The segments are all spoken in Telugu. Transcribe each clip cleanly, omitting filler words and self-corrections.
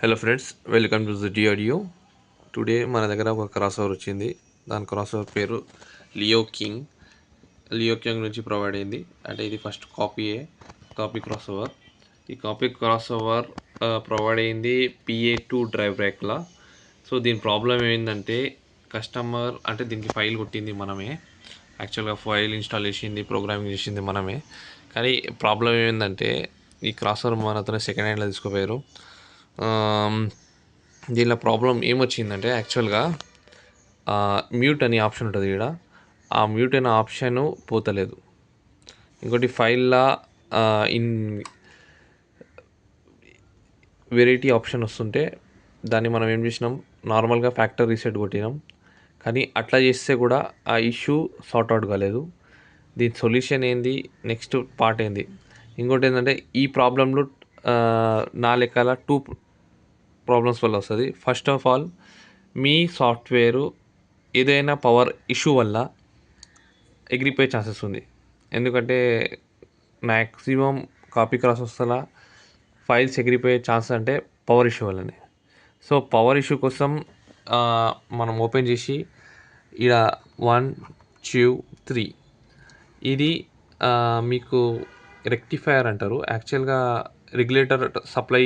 Hello friends, welcome to the audio. Today మన దగ్గర ఒక క్రాస్ ఓవర్ వచ్చింది. దాని క్రాస్ ఓవర్ పేరు లియో కింగ్. లియో కింగ్ నుంచి ప్రొవైడ్ అయింది. అంటే ఇది ఫస్ట్ కాపీ క్రాస్ ఓవర్. ఈ కాపీ క్రాస్ ఓవర్ ప్రొవైడ్ అయింది PA2 డ్రైవ్ బ్రేక్లా. సో దీని ప్రాబ్లం ఏంటంటే కస్టమర్ అంటే దీనికి ఫైల్ కొట్టింది మనమే. యాక్చువల్గా ఫైల్ ఇన్స్టాల్ చేసింది, ప్రోగ్రామింగ్ చేసింది మనమే. కానీ ప్రాబ్లం ఏంటంటే ఈ క్రాస్ ఓవర్ మనతో సెకండ్ హ్యాండ్లో తీసుకుపోయారు. దీనిలో ప్రాబ్లం ఏమొచ్చిందంటే యాక్చువల్గా మ్యూట్ అనే ఆప్షన్ ఉంటుంది ఇక్కడ. ఆ మ్యూట్ అనే ఆప్షను పోతలేదు. ఇంకోటి ఫైల్లా ఇన్ వెరైటీ ఆప్షన్ వస్తుంటే దాన్ని మనం ఏం చేసినాం, నార్మల్గా ఫ్యాక్టరీ రీసెట్ కొట్టినాం. కానీ అట్లా చేస్తే కూడా ఆ ఇష్యూ సార్ట్ అవుట్ కాలేదు. దీని సొల్యూషన్ ఏంది, నెక్స్ట్ పార్ట్ ఏంది. ఇంకోటి ఏంటంటే ఈ ప్రాబ్లంలో నా లెక్కల 2 ప్రాబ్లమ్స్ వల్ల వస్తుంది. ఫస్ట్ ఆఫ్ ఆల్, మీ సాఫ్ట్వేరు ఏదైనా పవర్ ఇష్యూ వల్ల ఎగిరిపోయే ఛాన్సెస్ ఉంది. ఎందుకంటే మ్యాక్సిమం కాపీ క్రాస్ వస్తలా ఫైల్స్ ఎగిరిపోయే ఛాన్స్ అంటే పవర్ ఇష్యూ వల్లనే. సో పవర్ ఇష్యూ కోసం మనం ఓపెన్ చేసి ఇక్కడ 1 2 3 ఇది మీకు రెక్టిఫైయర్ అంటారు. యాక్చువల్గా రెగ్యులేటర్ సప్లై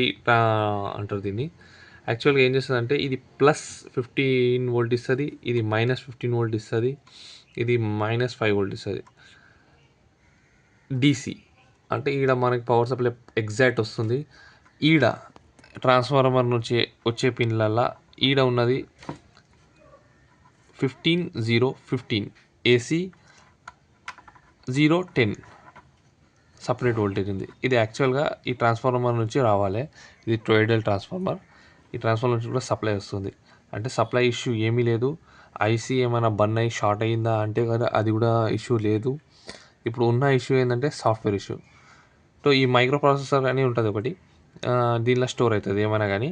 అంటారు దీన్ని. యాక్చువల్గా ఏం చేస్తుందంటే ఇది +15 వోల్ట్ ఇస్తుంది, ఇది -15 వోల్ట్ ఇస్తుంది, ఇది -5 వోల్ట్ ఇస్తుంది. DC అంటే ఈడ మనకి పవర్ సప్లై ఎగ్జాక్ట్ వస్తుంది. ఈడ ట్రాన్స్ఫార్మర్ నుంచి వచ్చే పిన్లల్లా ఈడ ఉన్నది 15 0 15 AC 0 10 సపరేట్ వోల్టేజ్ ఉంది. ఇది యాక్చువల్గా ఈ ట్రాన్స్ఫార్మర్ నుంచి రావాలి. ఇది టోయిడల్ ట్రాన్స్ఫార్మర్. ఈ ట్రాన్స్ఫార్మర్ నుంచి కూడా సప్లై వస్తుంది. అంటే సప్లై ఇష్యూ ఏమీ లేదు. ఐసీ ఏమైనా బర్న్ అయ్యి షార్ట్ అయ్యిందా అంటే కదా, అది కూడా ఇష్యూ లేదు. ఇప్పుడు ఉన్న ఇష్యూ ఏంటంటే సాఫ్ట్వేర్ ఇష్యూ. సో ఈ మైక్రో ప్రాసెసర్ అని ఉంటుంది ఒకటి, దీనిలో స్టోర్ అవుతుంది ఏమైనా కానీ.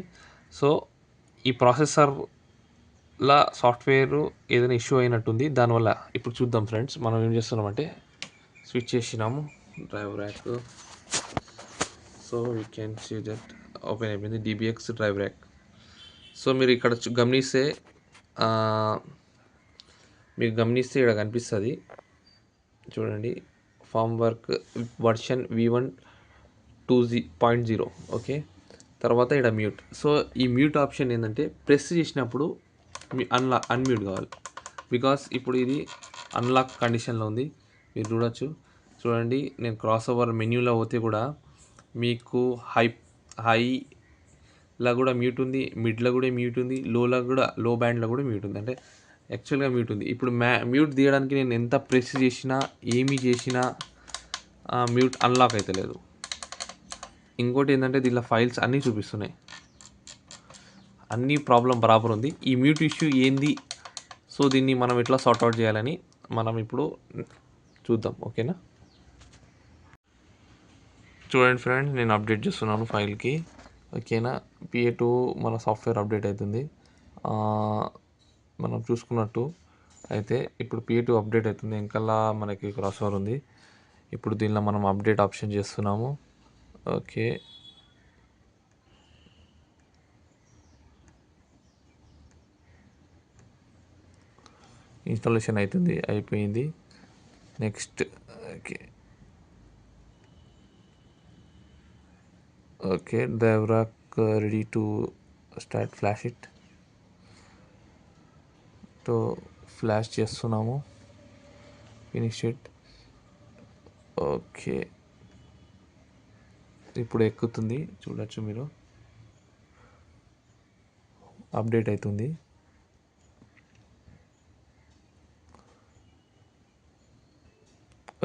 సో ఈ ప్రాసెసర్లా సాఫ్ట్వేర్ ఏదైనా ఇష్యూ అయినట్టుంది. దానివల్ల ఇప్పుడు చూద్దాం ఫ్రెండ్స్, మనం ఏం చేస్తున్నామంటే స్విచ్ చేసినాము drive rack. So we can see that open అయిపోయింది DBX డ్రైవ్ ర్యాక్. సో మీరు ఇక్కడ గమనిస్తే ఇక్కడ కనిపిస్తుంది చూడండి, form work version V1.2.0. Okay, తర్వాత ఇక్కడ మ్యూట్. సో ఈ మ్యూట్ ఆప్షన్ ఏంటంటే ప్రెస్ చేసినప్పుడు అన్మ్యూట్ కావాలి. బికాస్ ఇప్పుడు ఇది అన్లాక్ కండిషన్లో ఉంది. మీరు చూడండి, నేను క్రాస్ ఓవర్ మెన్యూలో పోతే కూడా మీకు హైలా కూడా మ్యూట్ ఉంది, మిడ్లో కూడా మ్యూట్ ఉంది, లో బ్యాండ్లో కూడా మ్యూట్ ఉంది. అంటే యాక్చువల్గా మ్యూట్ ఉంది. ఇప్పుడు మ్యూట్ తీయడానికి నేను ఎంత ప్రెస్ చేసినా ఏమి చేసినా మ్యూట్ అన్లాక్ అవుతలేదు. ఇంకోటి ఏంటంటే దీనిలో ఫైల్స్ అన్నీ చూపిస్తున్నాయి, అన్నీ ప్రాబ్లం బరాబర్ ఉంది. ఈ మ్యూట్ ఇష్యూ ఏంది, సో దీన్ని మనం ఎట్లా సార్ట్అవుట్ చేయాలని మనం ఇప్పుడు చూద్దాం. ఓకేనా, చూడండి ఫ్రెండ్స్, నేను అప్డేట్ చేస్తున్నాను ఫైల్కి. ఓకేనా, PA2 మన సాఫ్ట్వేర్ అప్డేట్ అవుతుంది. మనం చూసుకున్నట్టు అయితే ఇప్పుడు PA2 అప్డేట్ అవుతుంది. ఇంకల్లా మనకి క్రాస్ ఓవర్ ఉంది. ఇప్పుడు దీనిలో మనం అప్డేట్ ఆప్షన్ చేస్తున్నాము. ఓకే, ఇన్స్టాలేషన్ అయిపోయింది. Next okay drive rack ready to start. Flash it. తో ఫ్లాష్ చేస్తున్నాము. Finish it. ఓకే, ఇప్పుడు ఎక్కుతుంది, చూడొచ్చు మీరు. అప్డేట్ అవుతుంది.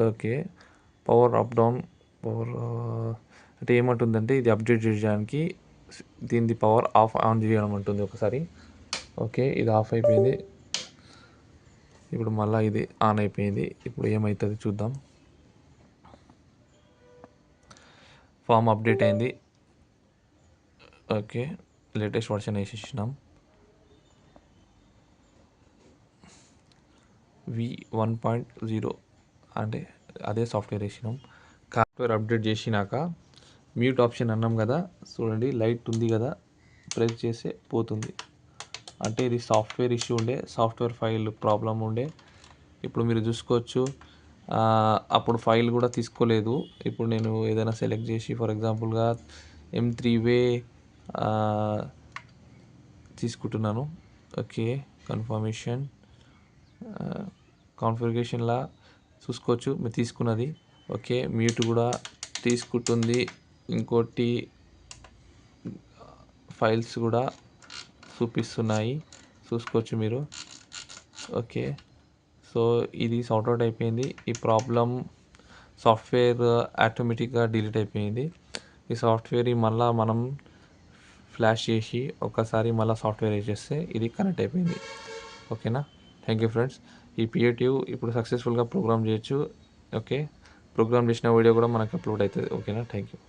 Okay, power up down, power అంటే ఏమంటుందంటే ఇది అప్డేట్ చేయడానికి దీనిది పవర్ ఆన్ చేయడం ఉంటుంది ఒకసారి. ఓకే, ఇది ఆఫ్ అయిపోయింది. ఇప్పుడు మళ్ళీ ఇది ఆన్ అయిపోయింది. ఇప్పుడు ఏమవుతుంది చూద్దాం. ఫామ్ అప్డేట్ అయింది. ఓకే, లేటెస్ట్ వర్షన్ వేసేసినాం. V1.0 అంటే అదే సాఫ్ట్వేర్ వేసినాం. సాఫ్ట్వేర్ అప్డేట్ చేసినాక మ్యూట్ ఆప్షన్ అన్నాం కదా, చూడండి లైట్ ఉంది కదా, ప్రెస్ చేస్తే పోతుంది. అంటే ఇది సాఫ్ట్వేర్ ఇష్యూ ఉండే, సాఫ్ట్వేర్ ఫైల్ ప్రాబ్లం ఉండే. ఇప్పుడు మీరు చూసుకోవచ్చు, అప్పుడు ఫైల్ కూడా తీసుకోలేదు. ఇప్పుడు నేను ఏదైనా సెలెక్ట్ చేసి ఫర్ ఎగ్జాంపుల్గా M3 తీసుకుంటున్నాను. ఓకే, కన్ఫర్మేషన్ కాన్ఫిగరేషన్లా చూసుకోవచ్చు మీరు తీసుకున్నది. ఓకే, మ్యూట్ కూడా తీసుకుంటుంది. ఇంకోటి ఫైల్స్ కూడా చూపిస్తున్నాయి, చూసుకోవచ్చు మీరు. ఓకే, సో ఇది సార్ట్అవుట్ అయిపోయింది. ఈ ప్రాబ్లం సాఫ్ట్వేర్ ఆటోమేటిక్గా డిలీట్ అయిపోయింది. ఈ సాఫ్ట్వేర్ మళ్ళీ మనం ఫ్లాష్ చేసి ఒకసారి మళ్ళీ సాఫ్ట్వేర్ వేసేస్తే ఇది కనెక్ట్ అయిపోయింది. ఓకేనా, థ్యాంక్ యూ ఫ్రెండ్స్. ఈ పిఏటివ్ ఇప్పుడు సక్సెస్ఫుల్గా ప్రోగ్రామ్ చేయొచ్చు. ఓకే, ప్రోగ్రామ్ చేసిన వీడియో కూడా మనకు అప్లోడ్ అవుతుంది. ఓకేనా, థ్యాంక్ యూ.